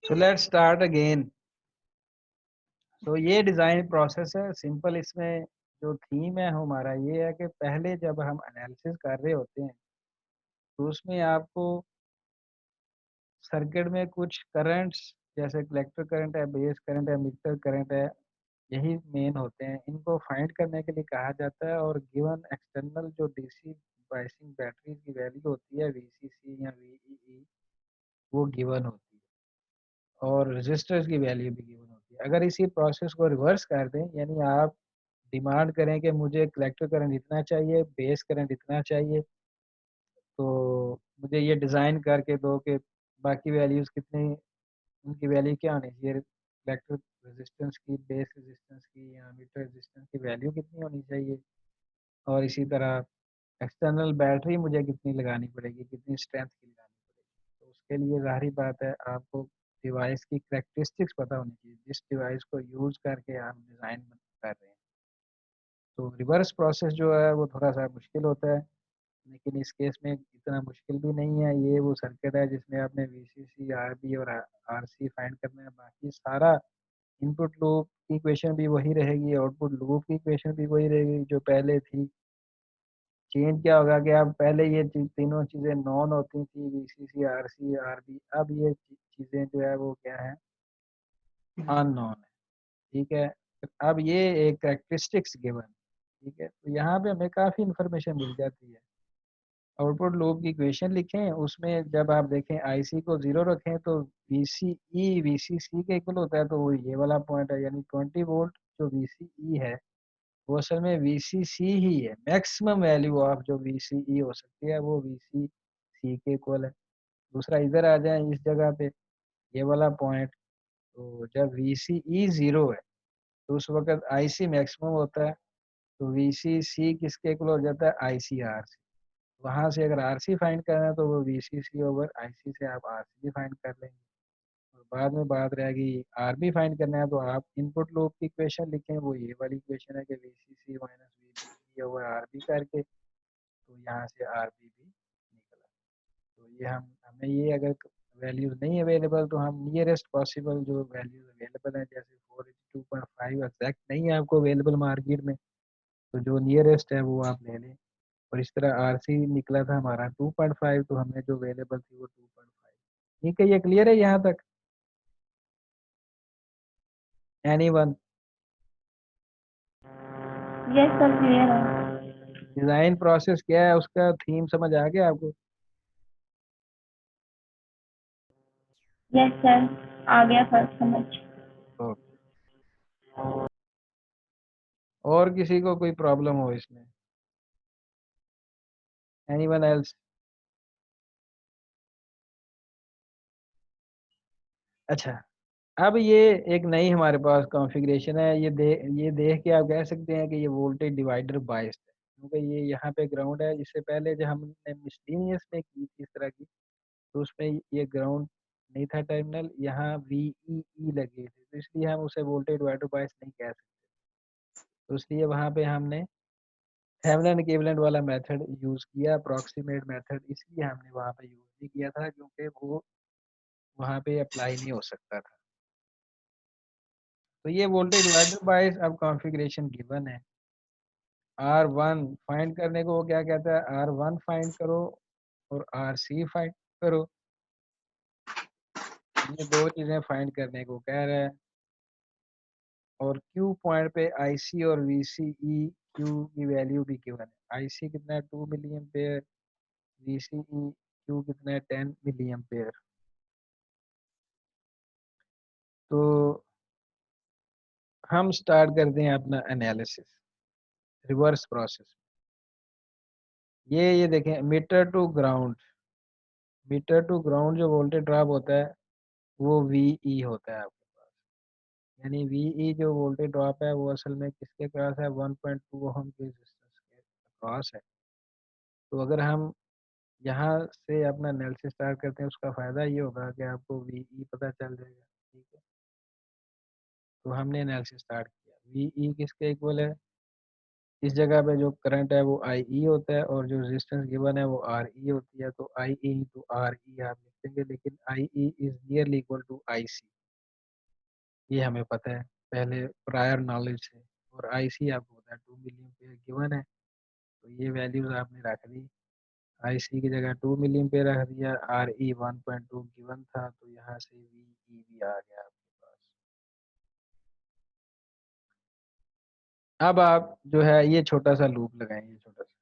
So let's start again. तो ये design process है सिंपल। इसमें जो थीम है हमारा ये है कि पहले जब हम एनालिसिस कर रहे होते हैं तो उसमें आपको सर्किट में कुछ करंट्स जैसे कलेक्टर करंट है, बेस करंट है, मीटर करंट है, यही मेन होते हैं। इनको फाइंड करने के लिए कहा जाता है और गिवन एक्सटर्नल जो डीसी बायसिंग बैटरी की वैल्यू होती है वीसीसी या वीईई वो गिवन होती है और रेजिस्टर्स की वैल्यू भी गिवन होती है। अगर इसी प्रोसेस को रिवर्स कर दें यानी आप डिमांड करें कि मुझे कलेक्टर करंट इतना चाहिए, बेस करंट इतना चाहिए, तो मुझे ये डिज़ाइन करके दो कि बाकी वैल्यूज़ कितनी, उनकी वैल्यू क्या होनी चाहिए, कलेक्टर रेजिस्टेंस की, बेस रेजिस्टेंस की या मीटर रेजिस्टेंस की वैल्यू कितनी होनी चाहिए। और इसी तरह एक्सटर्नल बैटरी मुझे कितनी लगानी पड़ेगी, कितनी स्ट्रेंथ की लगानी पड़ेगी। तो उसके लिए ज़ाहिर बात है आपको डिवाइस की करैक्टरिस्टिक्स पता होनी चाहिए जिस डिवाइस को यूज़ करके आप डिज़ाइन कर रहे हैं। तो रिवर्स प्रोसेस जो है वो थोड़ा सा मुश्किल होता है, लेकिन इस केस में इतना मुश्किल भी नहीं है। ये वो सर्किट है जिसमें आपने वीसीसी, आरबी और आरसी फाइंड करना है। बाकी सारा इनपुट लूप की इक्वेशन भी वही रहेगी, आउटपुट लूप की इक्वेशन भी वही रहेगी जो पहले थी। चेंज क्या होगा कि अब पहले ये तीनों चीज़ें नॉन होती थी, वीसीसी, आरसी, आरबी। अब ये चीज़ें जो है वो क्या है, अननोन है। ठीक है। अब ये एक करेक्टरिस्टिक्स गिवन। ठीक है, तो यहाँ पे हमें काफ़ी इंफॉर्मेशन मिल जाती है। आउटपुट लूप की इक्वेशन लिखें, उसमें जब आप देखें आईसी को 0 रखें तो वीसीई वीसीसी के इक्वल होता है, तो वो ये वाला पॉइंट है। यानी 20 वोल्ट जो वीसीई है वो असल में वीसीसी ही है। मैक्सिमम वैल्यू ऑफ जो वीसीई हो सकती है वो वीसीसी के इक्वल है। दूसरा इधर आ जाए इस जगह पे, ये वाला पॉइंट, तो जब वीसीई 0 है तो उस वक्त आईसी मैक्सिमम होता है। तो वीसीसी किसके इक्वल हो जाता है, आईसीआर। वहां से अगर आरसी फाइंड करना है तो वो वीसीसी ओवर आईसी से आप आरसी भी फाइंड कर लेंगे। और बाद में बात रहेगी आरबी फाइंड करना है तो आप इनपुट लूप की इक्वेशन लिखें, वो ये वाली इक्वेशन है कि वीसीसी माइनस वीबी ओवर आरबी करके, तो यहाँ से आरबी भी निकला। तो ये हम हमें ये अगर वैल्यूज नहीं अवेलेबल तो हम नियरेस्ट पॉसिबल जो वैल्यूज अवेलेबल है, जैसे 4:2.5 एग्जैक्ट नहीं है आपको अवेलेबल मार्केट में, तो जो नियरेस्ट है वो आप ले लें। और इस तरह आरसी निकला था हमारा 2.5, तो हमें जो अवेलेबल थी वो 2.5। ठीक है, ये क्लियर है यहाँ तक? एनीवन? यस सर, क्लियर है। डिजाइन प्रोसेस क्या है उसका थीम समझ आ गया आपको? यस सर, आ गया सर समझ। ओके। और किसी को कोई प्रॉब्लम हो इसमें? Anyone else? अच्छा, अब ये एक नई हमारे पास कॉन्फ़िगरेशन है। ये देख के आप कह सकते हैं कि ये वोल्टेज डिवाइडर बायस्ड है, क्योंकि ये यहाँ पे ग्राउंड है। इससे पहले जब हमने मिसलीनियस में की थी इस तरह की, तो उसमें ये ग्राउंड नहीं था टर्मिनल, यहाँ वीईई लगे थे, तो इसलिए हम उसे वोल्टेज डिवाइडर बायस नहीं कह सकते। तो इसलिए वहाँ पे हमने थेवेनिन इक्विवेलेंट वाला मेथड यूज़ किया, अप्रॉक्सीमेट मेथड, इसलिए हमने वहाँ पे यूज़ नहीं किया था क्योंकि वो वहाँ पे अप्लाई नहीं हो सकता था। तो ये वोल्टेज डिवाइडर बायस अब कॉन्फ़िगरेशन गिवन है। R1 फाइंड करने को वो क्या कहता है, R1 फाइंड करो और RC फाइंड करो। ये दो चीज़ें फाइंड करने को कह रहा है। और Q पॉइंट पे IC और VCE, Q की वैल्यू भी गिवन है। IC कितना है 2 मिली एम्पेयर, VCE Q कितना है 10 मिली एम्पेयर। तो हम स्टार्ट करते हैं अपना एनालिसिस रिवर्स प्रोसेस। ये देखें, emitter to ground, emitter to ground जो वोल्टेज ड्रॉप होता है वो VE होता है आपके पास। यानी VE जो वोल्टेज ड्रॉप है वो असल में किसके क्रॉस है, 1.2 ओहम के रेजिस्टेंस के क्रॉस है। तो अगर हम यहाँ से अपना एनालिसिस स्टार्ट करते हैं उसका फ़ायदा ये होगा कि आपको VE पता चल जाएगा। ठीक है, तो हमने एनालिसिस स्टार्ट किया। VE किसके इक्वल है, इस जगह पे जो करंट है वो आई ई होता है और जो रेजिस्टेंस गिवन है वो आर ई होती है, तो आई ई टू आर ई आप लिख देंगे, लेकिन I E is nearly equal to I C, ये हमें पता है पहले प्रायर नॉलेज से। और आई सी आपको पता है 2 मिली एम्पेयर गिवन है, तो ये वैल्यूज आपने रख दी। आई सी की जगह 2 मिली एम्पेयर रख दिया, आर ई 1.2 गिवन था, तो यहाँ से वी ई भी आ गया आपके पास। अब आप जो है ये छोटा सा लूप लगाएंगे, छोटा सा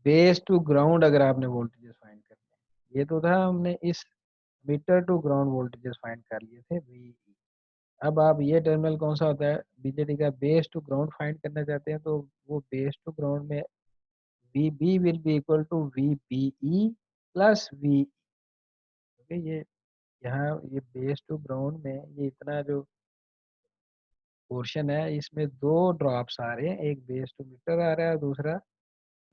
बेस टू ग्राउंड अगर आपने वोल्टेजेस फाइंड करने हैं। ये तो था हमने इस emitter to ground voltages find कर लिए थे वी। अब आप ये टर्मिनल कौन सा होता है बीजेटी का, बेस टू ग्राउंड फाइंड करना चाहते हैं, तो वो बेस टू ग्राउंड में V B will be equal to V B E plus V. ये यहाँ ये बेस टू ग्राउंड में ये इतना जो पोर्शन है इसमें दो ड्रॉप्स आ रहे हैं, एक बेस टू मीटर आ रहा है, दूसरा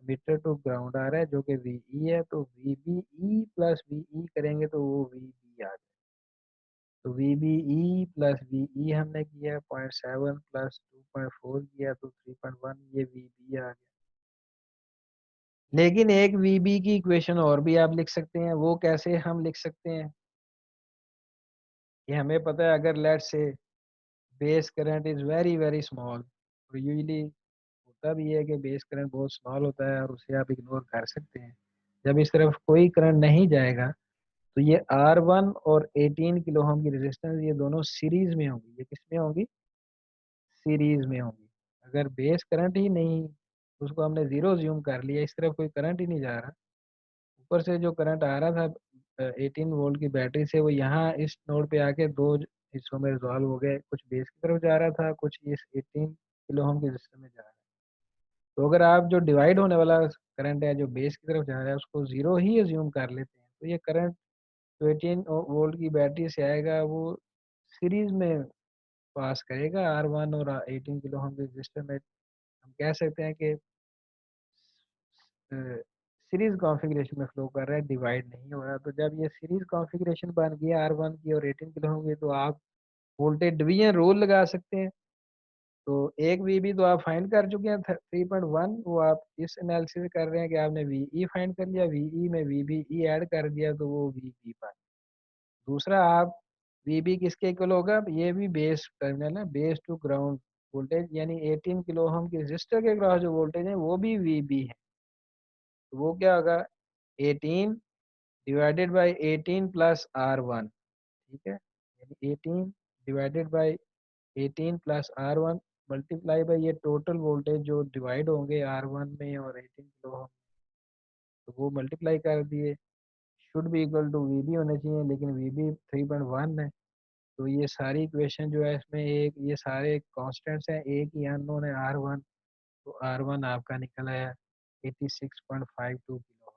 मीटर टू ग्राउंड आ रहा है जो कि वीई है, तो V B E plus VE करेंगे तो वो वी बी आ जाए। तो V B E plus VE हमने किया 0.7 प्लस 2.4 किया तो 3.1, ये वी बी आ गया। लेकिन एक वी बी की इक्वेशन और भी आप लिख सकते हैं, वो कैसे हम लिख सकते हैं, ये हमें पता है अगर let's say base current is very very small, और यूजली होता भी है कि बेस करंट बहुत स्मॉल होता है और उसे आप इग्नोर कर सकते हैं। जब इस तरफ कोई करंट नहीं जाएगा तो ये R1 और 18 किलो ओम की रेजिस्टेंस ये दोनों सीरीज में होंगी। ये किस में होंगी, सीरीज में होंगी। अगर बेस करंट ही नहीं, उसको हमने जीरो ज्यूम कर लिया, इस तरफ कोई करंट ही नहीं जा रहा, ऊपर से जो करंट आ रहा था 18 वोल्ट की बैटरी से वो यहाँ इस नोड पे आके दो हिस्सों में रिजॉल्व हो गए, कुछ बेस की तरफ जा रहा था, कुछ इस 18 किलो ओम के रेजिस्टर में जा रहा है। तो अगर आप जो डिवाइड होने वाला करंट है जो बेस की तरफ जा रहा है उसको जीरो ही अज्यूम कर लेते हैं, तो ये करंट जो 18 वोल्ट की बैटरी से आएगा वो सीरीज में पास करेगा R1 और 18 किलो हम रजिस्टर में। हम कह सकते हैं कि सीरीज कॉन्फ़िगरेशन में फ्लो कर रहा है, डिवाइड नहीं हो रहा। तो जब ये सीरीज कॉन्फ़िगरेशन बन गया R1 की और 18 किलो होंगे तो आप वोल्टेज डिवीजन रूल लगा सकते हैं। तो एक वीबी तो आप फाइंड कर चुके हैं 3.1, वो आप इस एनालिसिस कर रहे हैं कि आपने वीई फाइंड कर लिया, वीई में वीबीई ऐड कर दिया तो वो वीबी पाए। दूसरा आप वीबी किसके इक्वल होगा, ये भी बेस टर्मिनल है, बेस टू ग्राउंड वोल्टेज, यानी 18 किलो ओम के रेजिस्टर के अक्रॉस जो वोल्टेज है वो भी वीबी है। तो वो क्या होगा, 18 डिवाइडेड बाई 18 प्लस R1, ठीक है, यानी 18 divided by 18 plus R1 multiply by ये टोटल वोल्टेज जो डिवाइड होंगे R1 में और 18 किलो ओम, तो वो मल्टीप्लाई कर दिए, शुड बी इक्वल टू वीबी होने चाहिए, लेकिन वीबी 3.1 है। तो ये सारी इक्वेशन जो है इसमें एक ये सारे कांस्टेंट्स हैं, एक ही अननोन है R1, तो R1 आपका निकला है 86.52 किलो।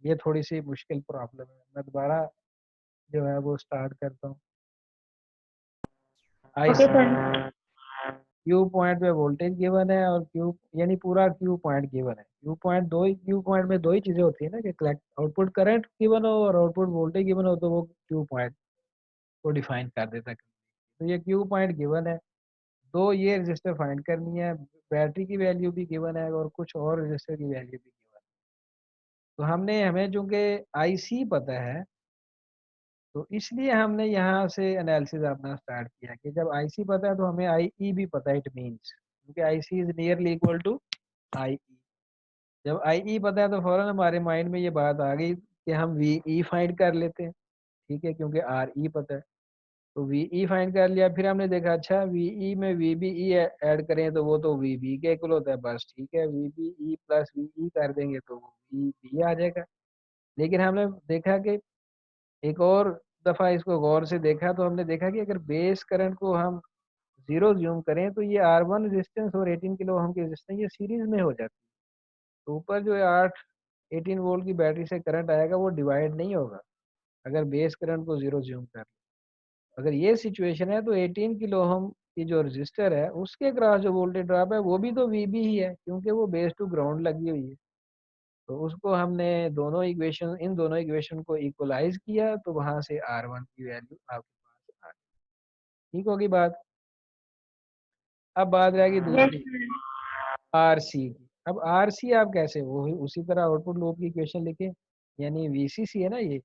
ये थोड़ी सी मुश्किल प्रॉब्लम है, मैं दोबारा जो है वो स्टार्ट करता हूँ। आई ओके सी सर। क्यू पॉइंट पे वोल्टेज गिवन है और क्यू यानी पूरा क्यू पॉइंट गिवन है। क्यू पॉइंट दो ही, क्यू पॉइंट में दो ही चीजें होती है ना कि कलेक्ट आउटपुट करंट गिवन हो और आउटपुट वोल्टेज गिवन हो, तो वो क्यू पॉइंट को डिफाइन कर देता है। तो ये क्यू पॉइंट गिवन है, दो ये रजिस्टर फाइंड करनी है, बैटरी की वैल्यू भी गिवन है और कुछ और रजिस्टर की वैल्यू भी गिवन है। तो हमने हमें चूंकि आईसी पता है तो इसलिए हमने यहाँ से एनालिसिस अपना स्टार्ट किया कि जब आईसी पता है तो हमें आईई भी पता है, इट मींस क्योंकि IC is nearly equal to IE. जब आईई पता है तो फौरन हमारे माइंड में ये बात आ गई कि हम वीई फाइंड कर लेते हैं, ठीक है, क्योंकि आरई पता है। तो वीई फाइंड कर लिया, फिर हमने देखा अच्छा वीई में वीबीई ऐड करें तो वो तो वीबी के इक्वल होता है, बस ठीक है, वीबीई प्लस वीई कर देंगे तो वीबी आ जाएगा। लेकिन हमने देखा कि एक और दफा इसको गौर से देखा तो हमने देखा कि अगर बेस करंट को हम जीरो ज्यूम करें तो ये R1 रेजिस्टेंस और 18 किलो ओम की रेजिस्टेंस ये सीरीज में हो जाती है। तो ऊपर जो है 18 वोल्ट की बैटरी से करंट आएगा वो डिवाइड नहीं होगा अगर बेस करंट को जीरो ज्यूम कर। अगर ये सिचुएशन है तो 18 किलो ओम की जो रजिस्टर है उसके क्रॉस जो वोल्टेज ड्रॉप है वो भी तो वीबी ही है, क्योंकि वो बेस टू ग्राउंड लगी हुई है। तो उसको हमने दोनों इक्वेशन इन दोनों इक्वेशन को इक्वलाइज किया तो वहां से R1 की वैल्यू आपके पास आ गई। ठीक होगी बात। अब बात रहेगी यस दूसरी, सर। आरसी की। अब आरसी आप कैसे, वो उसी तरह आउटपुट लूप की इक्वेशन लिखे, यानी वीसीसी है ना ये,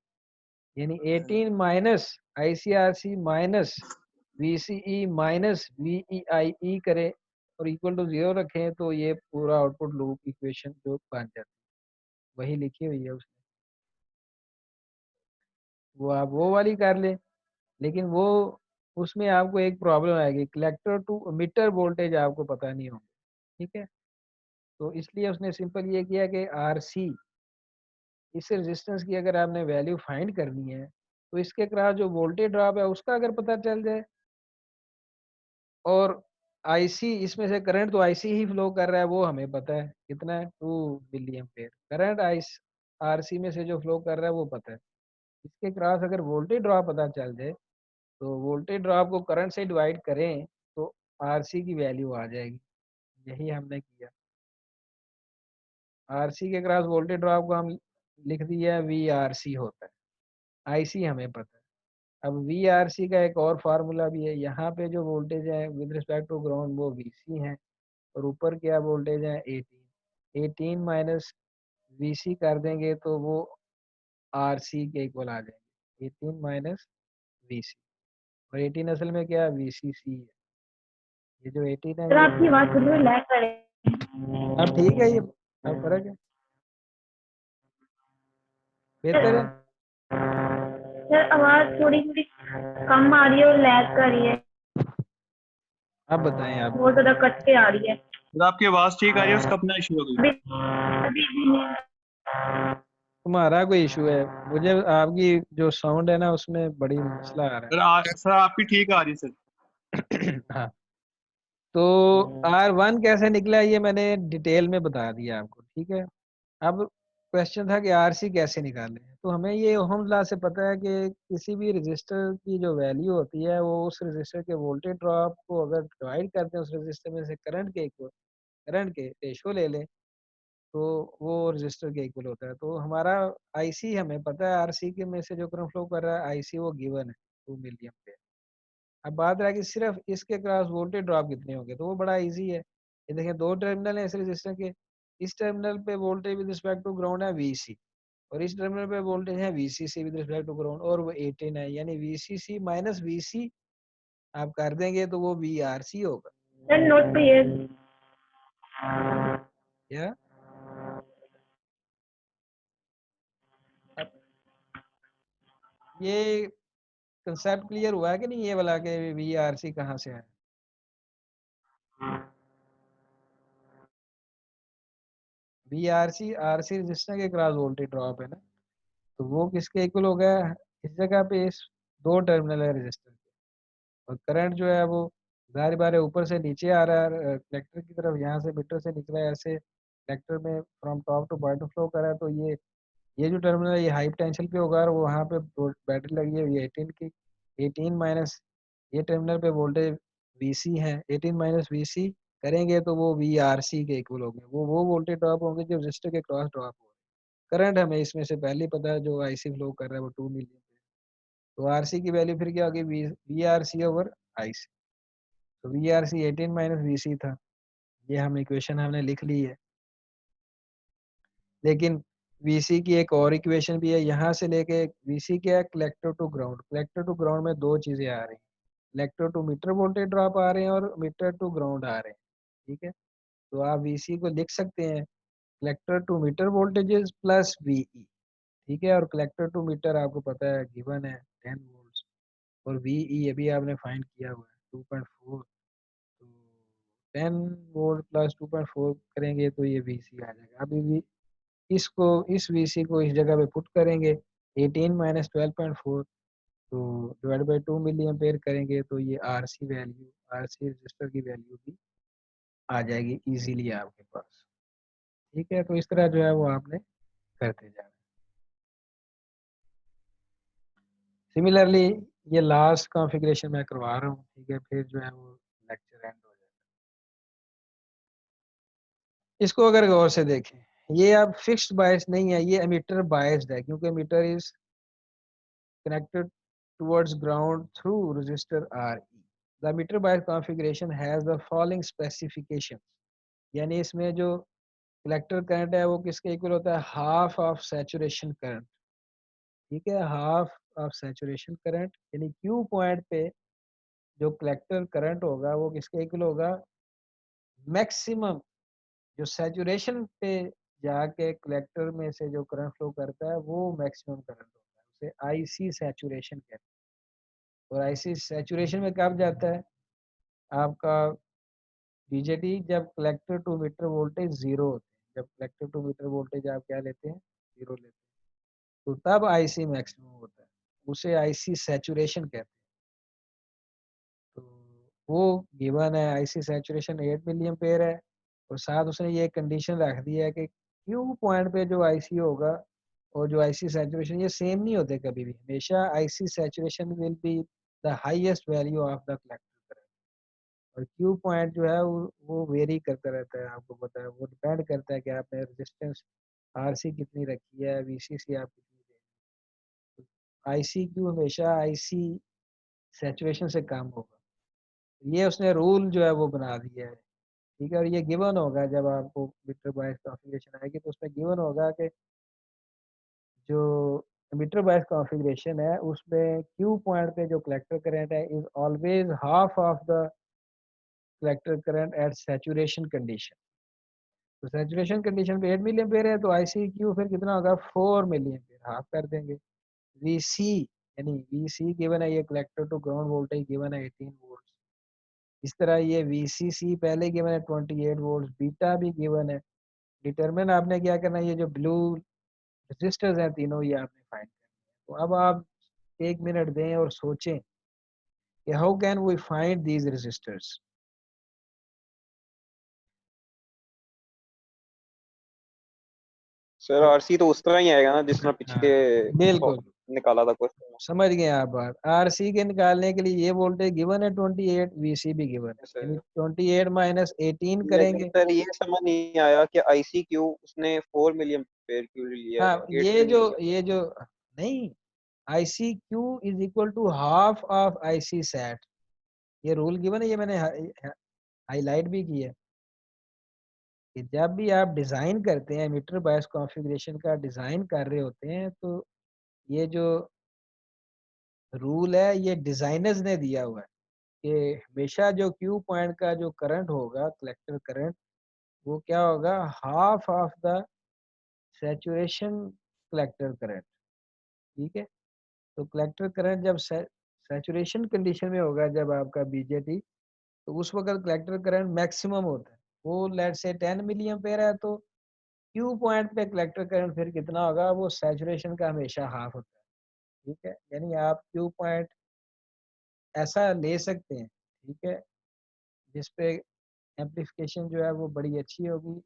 यानी 18 minus ICRC minus VCE minus VEI करें और इक्वल टू 0 रखें, तो ये पूरा आउटपुट लूप इक्वेशन जो बन जाती है, वही लिखी हुई है उसने। वो आप वो वाली कर ले, लेकिन वो उसमें आपको एक प्रॉब्लम आएगी, कलेक्टर टू मीटर वोल्टेज आपको पता नहीं होगा। ठीक है, तो इसलिए उसने सिंपल ये किया कि आरसी, इस रेजिस्टेंस की अगर आपने वैल्यू फाइंड करनी है, तो इसके अक्रॉस जो वोल्टेज ड्रॉप है उसका अगर पता चल जाए, और आईसी इसमें से करंट तो आईसी ही फ्लो कर रहा है, वो हमें पता है कितना है, 2 milli ampere current I RC में से जो फ्लो कर रहा है वो पता है। इसके क्रॉस अगर वोल्टेज ड्रॉप पता चल जाए, तो वोल्टेज ड्रॉप को करंट से डिवाइड करें तो आरसी की वैल्यू आ जाएगी। यही हमने किया। आरसी के क्रॉस वोल्टेज ड्रॉप को हम लिख दिया वी आर सी होता है, आईसी हमें पता है। अब वी आर सी का एक और फार्मूला भी है, यहाँ पे जो वोल्टेज है विद रिस्पेक्ट टू ग्राउंड वो वी सी है, और ऊपर क्या वोल्टेज है 18, 18 माइनस वी सी कर देंगे तो वो आर सी के इक्वल आ जाएंगे, 18 माइनस वी सी। और 18 असल में क्या वी सी सी है, ये जो 18 है सर ये आपकी आवाज थोड़ी लैग कर रही अब ठीक है, ये अब फर्क है, बेहतर है। है। सर आवाज थोड़ी थोड़ी कम आ रही है और लैग कर रही है, आप बताएं आप। बहुत ज्यादा कट के आ रही है। अगर आपकी आवाज ठीक आ रही है, उसका अपना इशू होगी। अभी अभी भी नहीं। तुम्हारा कोई इशू है, मुझे आपकी जो साउंड है ना उसमें बड़ी मसला आ रहा सर आपकी ठीक आ रही है सर। है। हाँ, तो R1 कैसे निकला ये मैंने डिटेल में बता दिया आपको, ठीक है। अब क्वेश्चन था कि आरसी कैसे निकालें, तो हमें ये ओहम्स लॉ से पता है कि किसी भी रजिस्टर की जो वैल्यू होती है वो उस रजिस्टर के वोल्टेज ड्रॉप को अगर डिवाइड करते हैं उस रजिस्टर में से करंट के रेशो ले लें, तो वो रजिस्टर के इक्वल होता है। तो हमारा आईसी हमें पता है, आरसी के में से जो करंट फ्लो कर रहा है आईसी वो गिवन है 2 मिली एम्पेयर। अब बात रहा कि सिर्फ इसके क्रॉस वोल्टेज ड्रॉप कितने होंगे, तो वो बड़ा इजी है। ये देखें, दो टर्मिनल है इस रजिस्टर के, इस टर्मिनल पे voltage with respect to ground है वीसी, और इस टर्मिनल पे वोल्टेज है VCC with respect to ground, और वो 18 है, यानी वीसीसी माइनस वीसी आप कर देंगे तो वो वीआरसी होगा। सर नोट पे ये या अब ये कंसेप्ट क्लियर हुआ है कि नहीं, ये वाला के वीआरसी कहाँ से है। वीआरसी आरसी रजिस्टर के क्रॉस वोल्टेज ड्रॉप है ना, तो वो किसके इक्वल हो गया, इस जगह पे इस दो टर्मिनल है रजिस्टर के, और करंट जो है वो जाहिर बार है ऊपर से नीचे आ रहा है कलेक्टर की तरफ, यहाँ से मीटर से निकला है ऐसे कलेक्टर में from top to bottom flow कर रहा है, तो ये जो टर्मिनल है ये हाई पोटेंशियल पे होगा, और वहाँ पे बैटरी लगी है ये 18 की, 18 माइनस ये टर्मिनल पे वोल्टेज वीसी है, 18 माइनस वीसी करेंगे तो वो वी आर सी के इक्वल होंगे, वो वोल्टेज ड्रॉप होंगे जो रजिस्टर के क्रॉस ड्रॉप हो। करंट हमें इसमें से पहले ही पता है जो आईसी फ्लो कर रहा है वो 2 मिली, तो आरसी की वैल्यू फिर क्या होगी, V R C over IC. तो V R C 18 minus V C था, ये हम इक्वेशन हमने लिख ली है। लेकिन वीसी की एक और इक्वेशन भी है, यहाँ से लेके वीसी क्या है, collector to ground, collector to ground में दो चीजें आ रही हैं, collector to emitter voltage drop आ रहे हैं और मीटर टू ग्राउंड आ रहे हैं। ठीक है, तो आप वीसी को लिख सकते हैं collector to emitter voltages plus VE. ठीक है, और कलेक्टर टू मीटर आपको पता है गिवन है 10 वोल्ट, और वीई अभी आपने फाइंड किया हुआ है 2.4, तो 10 वोल्ट प्लस 2.4 करेंगे तो ये वीसी आ जाएगा। अभी भी इसको इस वीसी को इस जगह पे पुट करेंगे, 18 माइनस 12.4 तो डिवाइड बाई 2 मिली एम्पेयर करेंगे तो ये आरसी वैल्यू, आरसी रजिस्टर की वैल्यू भी आ जाएगी इजीली आपके पास। ठीक है, तो इस तरह जो है वो आपने करते जाना। सिमिलरली ये लास्ट कॉन्फ़िगरेशन मैं करवा रहा हूँ, ठीक है, फिर जो है वो लेक्चर एंड हो जाएगा। इसको अगर गौर से देखें, ये अब फिक्स्ड बायस नहीं है, ये एमिटर बायस्ड है, क्योंकि emitter is connected towards ground through resistor RE. The emitter bias configuration has the following specifications. यानी इसमें जो कलेक्टर करंट है वो किसके इक्वल होता है, हाफ ऑफ सैचुरेशन करंट। ठीक है, हाफ ऑफ सैचुरेशन करंट, यानी क्यू पॉइंट पे जो कलेक्टर करंट होगा वो किसके इक्वल होगा, मैक्सिमम जो सैचुरेशन पे जाके कलेक्टर में से जो करंट फ्लो करता है वो मैक्सिमम करंट होता है, उसे आईसी सैचुरेशन कहते हैं। और आईसी सैचुरेशन में कब जाता है आपका बीजेटी, जब collector to emitter voltage zero होते हैं। जब कलेक्टर टू मीटर वोल्टेज आप क्या लेते हैं, जीरो लेते हैं, तो तब आईसी मैक्सिमम होता है, उसे आईसी सैचुरेशन कहते हैं। तो वो गिवन है, आईसी सैचुरेशन 8 मिलियन पेयर है, और साथ उसने ये कंडीशन रख दी है कि क्यू पॉइंट पे जो आईसी होगा और जो आईसी सैचुरेशन ये सेम नहीं होते कभी भी, हमेशा IC saturation will be the highest value of the collector current. और क्यू पॉइंट जो है वो वेरी करता रहता है, आपको पता है, वो डिपेंड करता है कि आपने रेजिस्टेंस आरसी कितनी रखी है, वीसीसी आप कितनी दे। आईसी क्यू हमेशा आईसी सैचुरेशन से कम होगा, ये उसने रूल जो है वो बना दिया है। ठीक है, और ये गिवन होगा जब आपको मीटर बायस कॉन्फ़िगरेशन आएगी तो उसमें गिवन होगा कि जो मीटर बायस कॉन्फ़िगरेशन है उसमें क्यू पॉइंट पे जो कलेक्टर करंट है is always half of the collector current eight saturation condition. तो सैचुरेशन कंडीशन पे 8 मिलियन पेयर है, तो आईसी क्यू फिर कितना होगा, 4 मिलियन पेयर, हाफ कर देंगे। वीसी, यानी वीसी गिवन है, ये collector to ground voltage given है 18 वोल्ट। इस तरह ये वीसीसी पहले गिवन है 28 वोल्ट, बीटा भी गिवन है। डिटरमिन आपने क्या करना है, ये जो ब्लू रजिस्टर्स हैं तीनों ये आपने फाइंड करना है। तो अब आप 1 मिनट दें और सोचें कि how can we find these resistors. Sir RC तो उस तरह ही आएगा ना जिस तरह हाँ, पिछले बिल्कुल निकाला था क्वेश्चन समझ गए आप बात। आरसी के निकालने के लिए ये वोल्टेज गिवन है 28, वीसी भी गिवन है, यानी में। 28 माइनस 18 लेकिन करेंगे। सर ये समझ नहीं आया कि आईसीक्यू उसने 4 मिलियन पेयर क्यों लिया है, हाँ, 8 क्यों नहीं लिया। ये जो नहीं, I C Q is equal to half of I C sat, ये रूल गिवन है, ये मैंने हाईलाइट भी किया है कि जब भी आप डिजाइन करते हैं मीटर बायस कॉन्फ़िगरेशन का डिजाइन कर रहे होते हैं तो ये जो रूल है ये डिजाइनर्स ने दिया हुआ है कि हमेशा जो क्यू पॉइंट का जो करंट होगा कलेक्टर करंट वो क्या होगा, half of the saturation collector current. ठीक है, तो कलेक्टर करंट जब सैचुरेशन कंडीशन में होगा जब आपका बीजेटी, तो उस वक्त कलेक्टर करंट मैक्सिमम होता है, वो लेट से 10 मिलियन पेयर है, तो क्यू पॉइंट पे कलेक्टर करंट फिर कितना होगा, वो सैचुरेशन का हमेशा हाफ होता है। ठीक है, यानी आप क्यू पॉइंट ऐसा ले सकते हैं, ठीक है, जिसपे एम्पलीफिकेशन जो है वो बड़ी अच्छी होगी।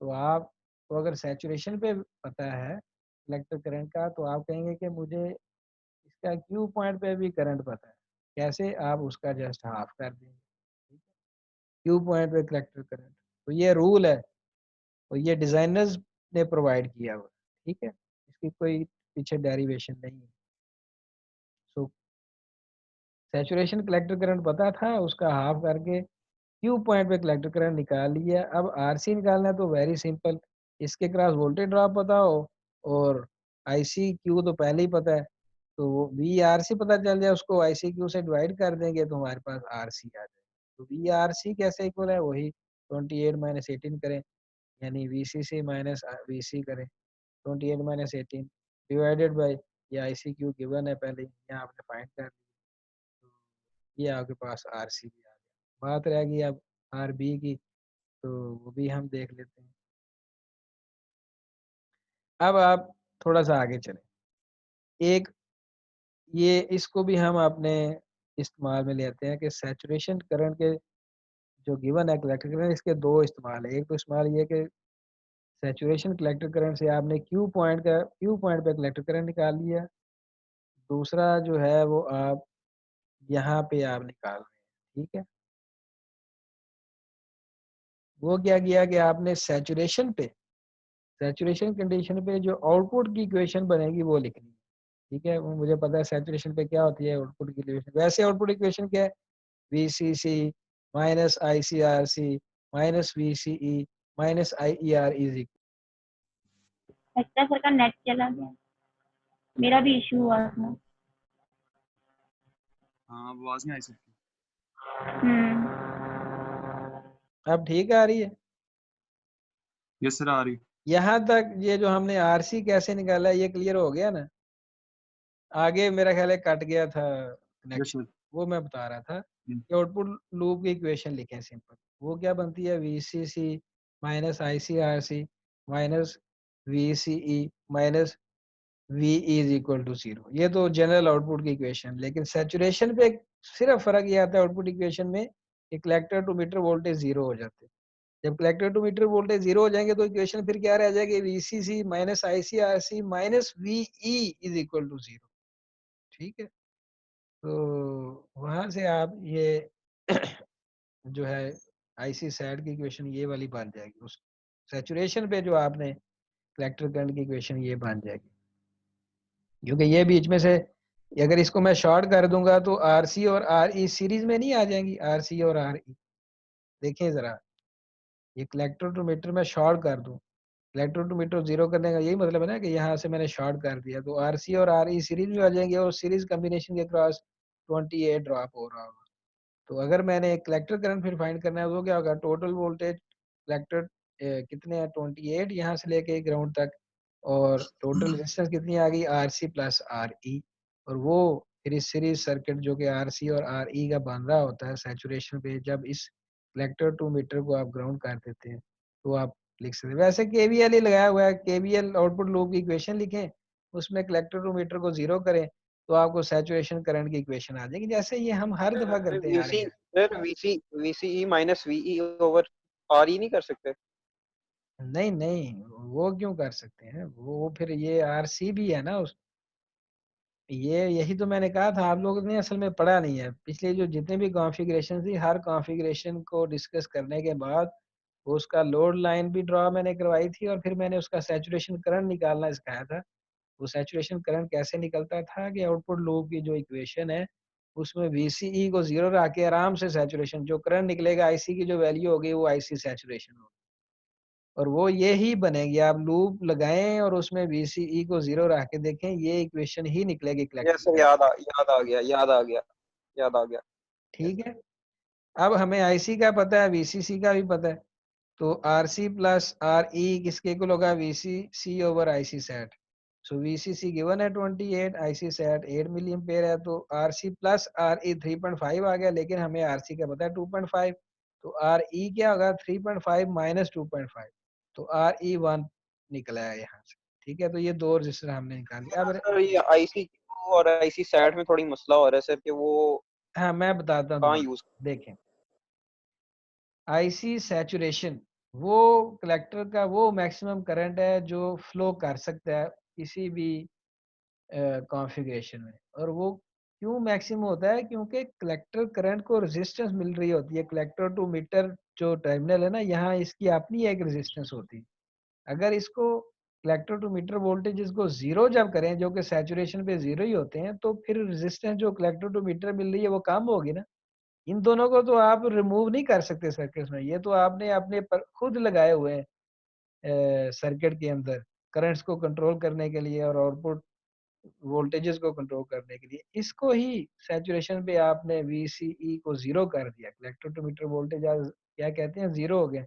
तो आप तो अगर सैचुरेशन पे पता है कलेक्टर करंट का, तो आप कहेंगे कि मुझे इसका क्यू पॉइंट पे भी करंट पता है, कैसे, आप उसका जस्ट हाफ कर देंगे। ठीक है, क्यू पॉइंट पे कलेक्टर करंट, तो ये रूल है और ये डिजाइनर्स ने प्रोवाइड किया हुआ है। ठीक है, इसकी कोई पीछे डेरिवेशन नहीं है। सो सैचुरेशन कलेक्टर करंट पता था, उसका हाफ करके क्यू पॉइंट पे कलेक्टर करंट निकाल लिया। अब आरसी निकालना है तो वेरी सिंपल, इसके क्रॉस वोल्टेज ड्रॉप पता हो और आईसी क्यू तो पहले ही पता है, तो वो वी आर सी पता चल जाए, उसको आई सी क्यू से डिवाइड कर देंगे तो हमारे पास आर सी आ जाए। तो वी आर सी कैसे इक्वल है, वही 28 माइनस 18 करें, यानी V C C minus V C करें, 28 माइनस 18 डिवाइडेड बाई ये आई सी क्यू गिवन है पहले यहाँ आपने फाइंड कर लिया, तो ये आपके पास आर सी भी आ गया। बात रह गई अब आर बी की, तो वो भी हम देख लेते हैं। अब आप थोड़ा सा आगे चलें, एक ये इसको भी हम अपने इस्तेमाल में लेते हैं कि सैचुरेशन करंट के जो गिवन है कलेक्टर करंट, इसके दो इस्तेमाल है। एक तो इस्तेमाल ये कि सैचुरेशन कलेक्टर करंट से आपने क्यू पॉइंट पे कलेक्टर करंट निकाल लिया, दूसरा जो है वो आप यहाँ पे आप निकाल रहे हैं। ठीक है, वो क्या किया कि आपने सैचुरेशन कंडीशन पे जो आउटपुट की इक्वेशन बनेगी वो लिखनी है। ठीक है, वो मुझे पता है सैचुरेशन पे क्या होती है आउटपुट की इक्वेशन, वैसे आउटपुट इक्वेशन क्या है, V C C minus I C R C minus VCE minus IER is equal. लगता है सर का नेट चला गया, मेरा भी इशू हुआ था। हाँ आवाज नहीं आई सर। अब ठीक आ रही है? यस सर आ रही। यहाँ तक ये जो हमने RC कैसे निकाला ये क्लियर हो गया ना? आगे मेरा ख्याल है कट गया था यस कनेक्शन, सर। वो मैं बता रहा था कि आउटपुट लूप की इक्वेशन लिखें सिंपल। वो क्या बनती है? VCC minus ICRC minus VCE minus V is equal to 0। ये तो जनरल आउटपुट की इक्वेशन। लेकिन सैचुरेशन पे सिर्फ फर्क ये आता है आउटपुट इक्वेशन में कि collector to emitter voltage zero हो जाते हैं। जब collector to emitter voltage zero हो जाएंगे तो इक्वेशन फिर क्या रह जाएगी? VCC minus ICRC minus VE is equal to 0। ठीक है, तो वहां से आप ये जो है IC सैड की इक्वेशन ये वाली बन जाएगी। उस सैचुरेशन पे जो आपने कलेक्टर करंट की इक्वेशन ये बन जाएगी, क्योंकि ये बीच में से अगर इसको मैं शॉर्ट कर दूंगा तो RC और RE सीरीज में नहीं आ जाएंगी। RC और RE देखिए जरा, ये कलेक्टर टू मीटर में शॉर्ट कर दूं, कलेक्टर टू मीटर जीरो करने का यही मतलब है ना कि यहाँ से मैंने शॉर्ट कर दिया तो RC और RE सीरीज में आ जाएंगे और सीरीज कॉम्बिनेशन के क्रॉस 28 ड्रॉप हो रहा होगा। तो अगर मैंने कलेक्टर करंट फिर फाइंड करना है तो क्या होगा? टोटल वोल्टेज कलेक्टर कितने हैं? 28 यहाँ से लेके ग्राउंड तक, और टोटल रेजिस्टेंस कितनी आ गई? RC plus RE। और वो फिर इस सीरीज सर्किट जो कि RC और RE का बन रहा होता है सैचुरेशन पे, जब इस कलेक्टर टू मीटर को आप ग्राउंड कर देते हैं तो आप लिख सकते हैं। वैसे KVL ही लगाया हुआ है, KVL आउटपुट लूप की इक्वेशन लिखें, उसमें कलेक्टर टू मीटर को जीरो करें तो आपको सैचुरेशन करंट की इक्वेशन आ जाएगी, जैसे ये हम हर दफा करते आ रहे वीसी हैं। Sir VCE minus VE over RE नहीं कर सकते? नहीं नहीं, वो क्यों कर सकते हैं? वो फिर ये RC भी है ना उस, ये यही तो मैंने कहा था, आप लोगों ने असल में पढ़ा नहीं है। पिछले जो जितने भी कॉन्फ़िगरेशन थी, हर कॉन्फ़िगरेशन को डिस्कस करने के बाद उसका लोड लाइन भी ड्रॉ मैंने करवाई थी और फिर मैंने उसका सैचुरेशन करंट निकालना सिखाया था। वो सैचुरेशन करंट कैसे निकलता था कि आउटपुट लूप की जो इक्वेशन है उसमें VCE को जीरो रख के आराम से सैचुरेशन जो करंट निकलेगा IC की जो वैल्यू होगी वो IC सैचुरेशन होगी, और वो ये ही बनेगी। आप लूप लगाएं और उसमें VCE को जीरो रख के देखें, ये इक्वेशन ही निकलेगी कलेक्टर यस सर, करंट। याद आ गया। यस ठीक सर। है, अब हमें IC का पता है, VCC का भी पता है, तो RC प्लस RE किसके इक्वल होगा? VCC over IC set. So VCC given है 28, IC सेट 8 मिली एम्पेयर है, तो RC प्लस RE 3.5 आ गया, लेकिन हमें RC का पता है 2.5, तो RE क्या होगा? 3.5 माइनस 2.5, तो RE 1 निकला है यहाँ से। ठीक है, तो ये दो रजिस्टर हमने निकाल लिया। अब सर ये IC और IC सैट में थोड़ी मसला हो रहा है सर कि वो हाँ, मैं बताता हूँ कहाँ दोबारा। यूज। देखें, IC सैचुरेशन वो कलेक्टर का वो मैक्सिमम करंट है जो फ्लो कर सकता है किसी भी कॉन्फ़िगरेशन में। और वो क्यों मैक्सिमम होता है? क्योंकि कलेक्टर करंट को रेजिस्टेंस मिल रही होती है। कलेक्टर टू मीटर जो टर्मिनल है ना, यहाँ इसकी अपनी एक रेजिस्टेंस होती है। अगर इसको कलेक्टर टू मीटर वोल्टेज इसको जीरो जब करें, जो कि सैचुरेशन पे जीरो ही होते हैं, तो फिर रेजिस्टेंस जो कलेक्टर टू मीटर मिल रही है वो कम होगी ना। इन दोनों को तो आप रिमूव नहीं कर सकते सर्किट में, ये तो आपने अपने पर खुद लगाए हुए हैं सर्किट के अंदर करंट्स को कंट्रोल करने के लिए और आउटपुट वोल्टेजेस को कंट्रोल करने के लिए। इसको ही सैचुरेशन पे आपने VCE को जीरो कर दिया, कलेक्टर टू मीटर वोल्टेज आज क्या कहते हैं, जीरो हो गया।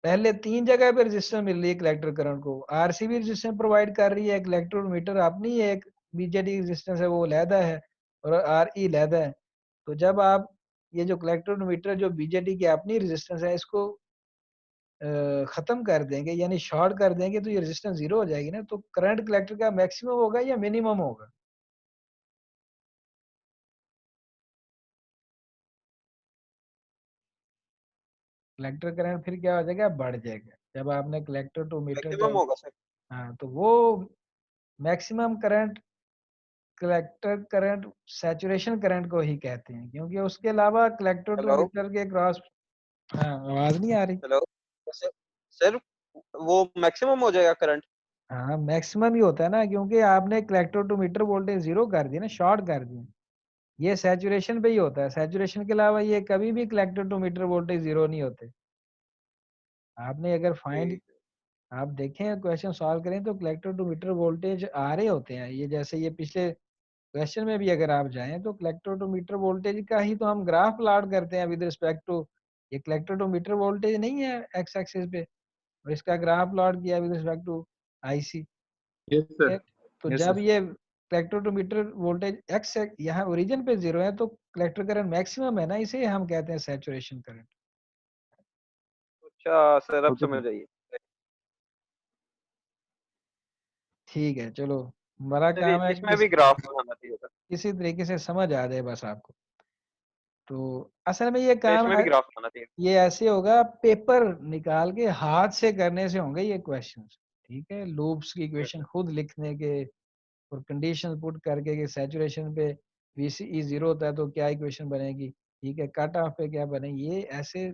पहले 3 जगह पे रेजिस्टेंस मिल रही है कलेक्टर करंट को, RC भी रेजिस्टेंस प्रोवाइड कर रही है, कलेक्टर मीटर अपनी एक BJT रेजिस्टेंस है वो लहदा है, और RE लहदा है। तो जब आप ये जो कलेक्टर मीटर जो BJT की अपनी रेजिस्टेंस है इसको खत्म कर देंगे, यानी शॉर्ट कर देंगे, तो ये रेजिस्टेंस जीरो हो जाएगी ना। तो करंट कलेक्टर का मैक्सिमम होगा या मिनिमम होगा? कलेक्टर करंट फिर क्या हो जाएगा? बढ़ जाएगा जब आपने कलेक्टर टू मीटर मैक्सिमम जब। होगा सर। हाँ, तो वो maximum current collector current saturation current को ही कहते हैं, क्योंकि उसके अलावा कलेक्टर टू हेलो मीटर के क्रॉस। हाँ, आवाज नहीं आ रही? Hello sir. सर वो मैक्सिमम हो जाएगा करंट? हाँ, मैक्सिमम ही होता है ना, क्योंकि आपने collector to emitter voltage zero कर दिया ना, शॉर्ट कर दिया। ये सैचुरेशन पे ही होता है, सैचुरेशन के अलावा ये कभी भी collector to emitter voltage zero नहीं होते। आपने अगर फाइंड, ठीक आप देखें क्वेश्चन सॉल्व करें तो कलेक्टर टू मीटर वोल्टेज आ रहे होते हैं, ये जैसे ये पिछले क्वेश्चन में भी अगर आप जाएं तो कलेक्टर टू मीटर वोल्टेज का ही तो हम ग्राफ प्लॉट करते हैं विद रिस्पेक्ट टू, ये कलेक्टर टू मीटर वोल्टेज नहीं है एक्स एक्सिस पे, और इसका ग्राफ प्लॉट किया with respect to IC. Yes sir. तो यस जब सर। ये collector to emitter voltage X यहाँ ओरिजिन पे 0 है तो कलेक्टर करंट मैक्सिमम है ना, इसे हम कहते हैं सैचुरेशन करंट। अच्छा सर, अब ओके समझ सर। आइए। ठीक है चलो, हमारा सर काम है कि इसमें भी ग्राफ बनाना चाहिए था। किसी तरीके से समझ आ जाए बस आपको। तो असल में ये सर काम इसमें भी ग्राफ बनाना चाहिए। ये ऐसे होगा, पेपर निकाल के हाथ से करने से होंगे ये क्वेश्चंस, ठीक है, लूप्स की इक्वेशन खुद लिखने के और कंडीशन पुट करके कि सैचुरेशन पे VCE 0 होता है तो क्या इक्वेशन बनेगी, ठीक है, कट ऑफ पे क्या बनेगी, ये ऐसे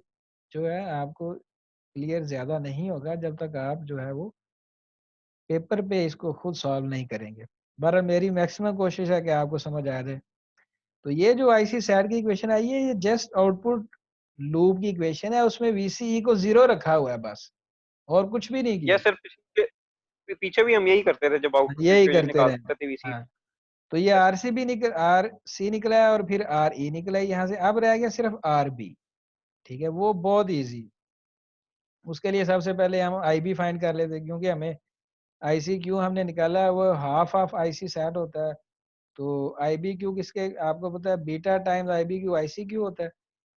जो है आपको क्लियर ज्यादा नहीं होगा जब तक आप जो है वो पेपर पे इसको खुद सॉल्व नहीं करेंगे। बहरहाल मेरी मैक्सिमम कोशिश है कि आपको समझ आ जाए। तो ये जो आईसी सैट की इक्वेशन आई है ये जस्ट आउटपुट लूप की इक्वेशन है, उसमें VCE को 0 रखा हुआ है बस, और कुछ भी नहीं ये किया। सर पीछे पीछे भी हम यही करते थे जब आउटपुट यही इक्वेशन करते रहे। निकालते थे वीसी। हाँ, तो ये RC निकला है और फिर RE निकला है यहाँ से, अब रह गया सिर्फ RB। ठीक है, वो बहुत इजी। उसके लिए सबसे पहले हम IB फाइंड कर लेते हैं, क्योंकि हमें ICQ हमने निकाला है वो हाफ ऑफ IC सेट होता है। तो IBQ किसके आपको पता है, बीटा टाइम्स IBQ ICQ होता है।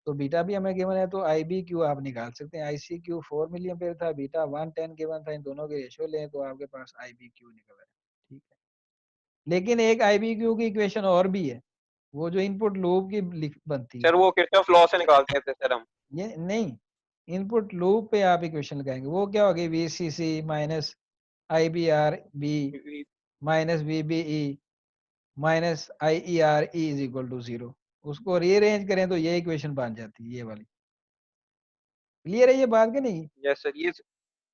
तो बीटा भी हमें गिवन है तो IBQ आप निकाल सकते हैं। ICQ 4 मिली एम्पीयर था, बीटा 110 गिवन था, इन दोनों के रेशियो लें तो आपके पास IBQ निकला है। ठीक है, लेकिन एक IBQ की इक्वेशन और भी है, वो जो इनपुट लूप की बनती है। सर वो किरचॉफ लॉ से निकालते थे सर हम। ये नहीं, इनपुट लूप पे आप इक्वेशन लगाएंगे, वो क्या होगी, VCC minus IBRB minus VBE minus IERE is equal to 0। उसको रीअरेंज करें तो ये इक्वेशन बन जाती है, ये वाली। क्लियर है ये बात कि नहीं? यस सर,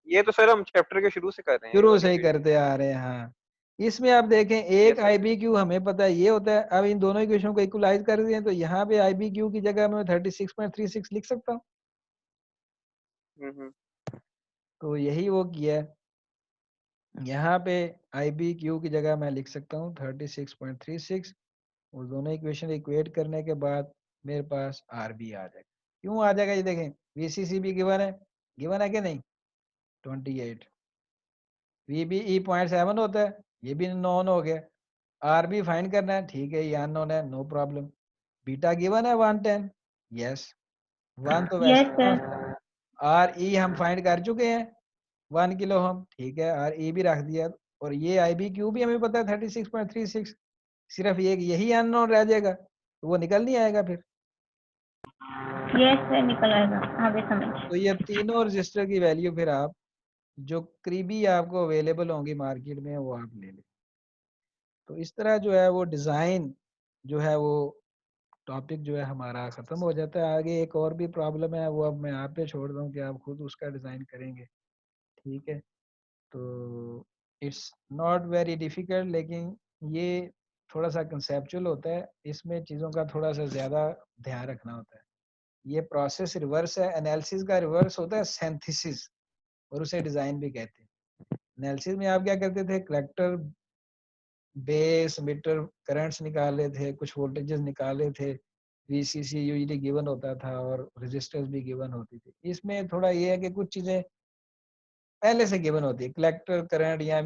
ये तो सर हम चैप्टर के शुरू से कर रहे हैं ये शुरू वाली से ही इक्वेशन। करते आ रहे हैं। हाँ, इसमें आप देखें एक यस सर। IBQ हमें पता है ये होता है, अब इन दोनों इक्वेशन को इक्वलाइज कर दिए तो यहाँ पे IBQ की जगह मैं 36.36 लिख सकता हूँ। हम्म। तो यही वो किया है, यहाँ पे IBQ की जगह मैं लिख सकता हूँ 36.36, और दोनों इक्वेशन इक्वेट करने के बाद मेरे पास RB आ जाएगा। क्यों आ जाएगा ये देखें, VCC भी गिवन है कि नहीं, 28, VBE 0.7 होता है, ये भी नॉन हो गया। RB फाइंड करना है, ठीक है, ये अननोन है, नो प्रॉब्लम। बीटा गिवन है 110, यस, 1 तो यस वैसे सर। RE हम फाइंड कर चुके हैं 1 किलो हम, ठीक है, RE भी रख दिया। और ये IBQ भी हमें पता है 36.36, सिर्फ ये यही अननोन रह जाएगा तो वो निकल नहीं आएगा फिर। यस सर, निकल आएगा आगे समझ। तो ये तीनों रजिस्टर की वैल्यू फिर आप जो करीबी आपको अवेलेबल होंगी मार्केट में वो आप ले लें। तो इस तरह जो है वो डिज़ाइन जो है वो टॉपिक जो है हमारा ख़त्म हो जाता है। आगे एक और भी प्रॉब्लम है वो अब मैं आप पे छोड़ दूँ कि आप खुद उसका डिज़ाइन करेंगे। ठीक है, तो इट्स नॉट वेरी डिफ़िकल्ट, लेकिन ये थोड़ा सा कंसेप्चुअल होता है, इसमें चीज़ों का थोड़ा सा ज़्यादा ध्यान रखना होता है। ये प्रोसेस रिवर्स है, एनालिसिस का रिवर्स होता है सिंथेसिस, और उसे डिज़ाइन भी कहते हैं। एनालिसिस में आप क्या करते थे, कलेक्टर बेस मीटर करंट्स निकाले थे, कुछ वोल्टेजेस निकाले थे, VCC यूजुअली गिवन होता था और रेजिस्टेंस भी गिवन होती थी। इसमें थोड़ा ये है कि कुछ चीजें पहले से गिवन होती है, कलेक्टर करंट या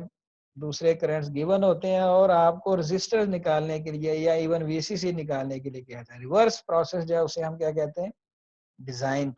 दूसरे करंट्स गिवन होते हैं और आपको रेजिस्टेंस निकालने के लिए या इवन VCC निकालने के लिए कहते हैं। रिवर्स प्रोसेस जो है उसे हम क्या कहते हैं, डिजाइन।